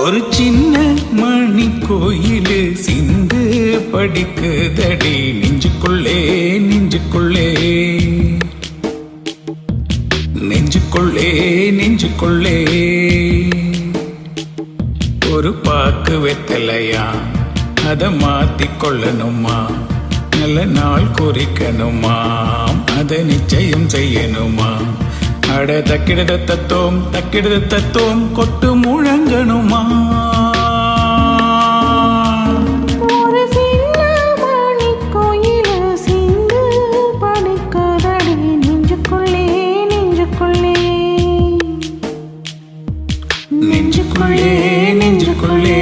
ஒரு சின்ன மணி கோயிலு சிந்து படிக்குதடி நெஞ்சுக்குள்ளே நெஞ்சுக்குள்ளே நெஞ்சுக்குள்ளே நெஞ்சுக்குள்ளே ஒரு பாக்கு வெத்தலையா அத மாத்திக்கொள்ளணுமா நல்ல நாள் குறிக்கணுமா அத நிச்சயம் செய்யணுமா அட தக்கிடத தத்தோம் கொட்டு முழங்கணுமா ஒரு சின்ன மணி கோயிலு சிந்து படிக்குதடி நெஞ்சுக்குள்ளே நெஞ்சுக்குள்ளே நெஞ்சுக்குள்ளே நெஞ்சுக்குள்ளே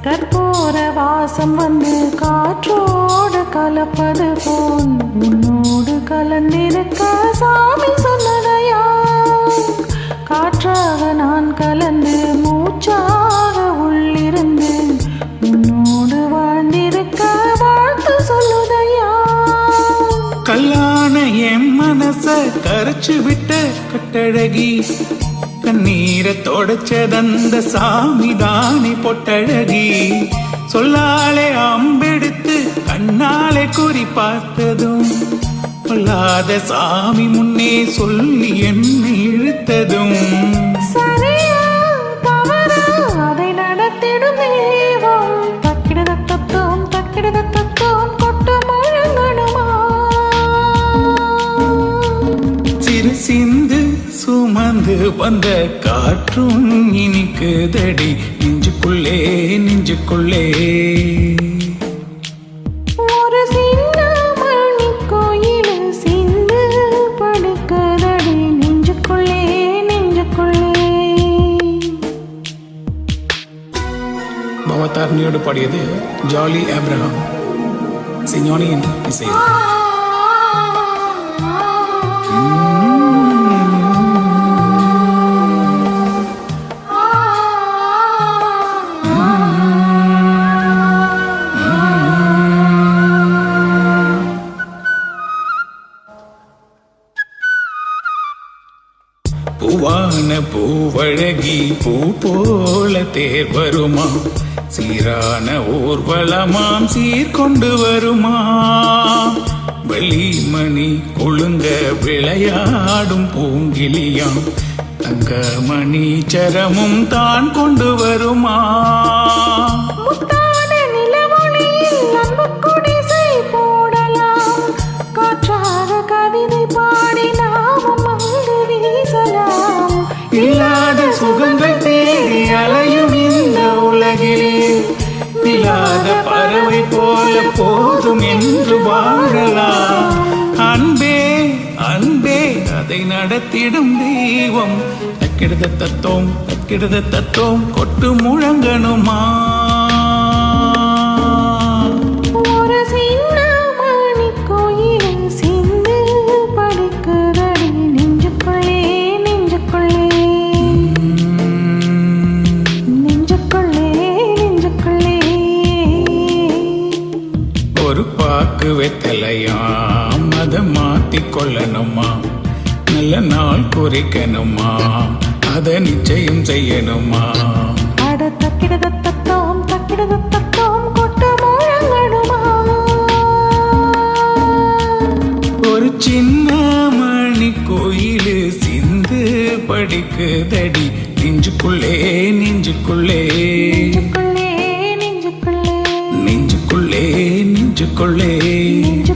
கற்பூர வாசம் வந்து காற்றோடு கலப்பது போல் உன்னோடு கலந்திருக்க சாமி சொன்னதையா காற்றாக நான் கலந்து மூச்சாக உள்ளிருந்து உன்னோடு வாழ்ந்திருக்க வாழ்த்து சொல்லுதையா கல்லான என் மனச கரைச்சு விட்ட கட்டழகி கண்ணீரை தொடச்சதந்த சாமி தானே பொட்டழகி சொல்லாலே அம்பெடுத்து கண்ணாலே குறி பார்த்ததும் கொல்லாத சாமி முன்னே சொல்லி என்னை இழுத்ததும் சரியா தவறா அதை நடத்திடும் தெய்வம் தக்கிடதத்தோம் கொட்டு முழங்கணுமா சிறு சிந்து சுமந்து வந்த காற்றும் இனிக்குதடி நெஞ்சுக்குள்ளே நெஞ்சுக்குள்ளே ஒரு சின்ன மணி கோயிலு சிந்து படிக்குதடி நெஞ்சுக்குள்ளே நெஞ்சுக்குள்ளே பவதாரணியோடு பாடியது ஜாலி ஆப்ரஹாம் சிஞானியின் இசை பூவான பூவழகி பூ போல தேர் வருமா சீரான ஊர்வலமாம் சீர்கொண்டு வருமா வெளிமணி கொழுங்க விளையாடும் பூங்கிலியாம் தங்கமணி சரமும் தான் கொண்டு வருமா முத்தான நிலவொளியில் அன்பு குடிசை போடலாம் காற்றாக கவிதை பாடி நாமும் அங்கு வீசலாம் இல்லாத சுகங்கள் தேடி அலையும் இந்த உலகிலே இல்லாத பறவை போல போதும் என்று வாழலாம் அன்பே அன்பே அதை நடத்திடும் தெய்வம் தக்கிடத தத்தோம் கொட்டு முழங்கணுமா ஒரு சின்ன மணி கோயிலு சிந்து படிக்குதடி நெஞ்சுக்குள்ளே நெஞ்சுக்குள்ளே நெஞ்சுக்குள்ளே நெஞ்சுக்குள்ளே ஒரு பாக்கு வெத்தலையாம் அதை மாத்திக்கொள்ளணுமா நல்ல நாள் குறிக்கணுமா அதை நிச்சயம் செய்யணுமா அட தக்கிடதத்தோம் கொட்டு முழங்கணுமா ஒரு சின்ன மணி கோயிலு சிந்து படிக்குதடி நெஞ்சுக்குள்ளே நெஞ்சுக்குள்ளே நெஞ்சுக்குள்ளே நெஞ்சுக்குள்ளே நெஞ்சுக்குள்ளே நெஞ்சுக்குள்ளே நெஞ்சு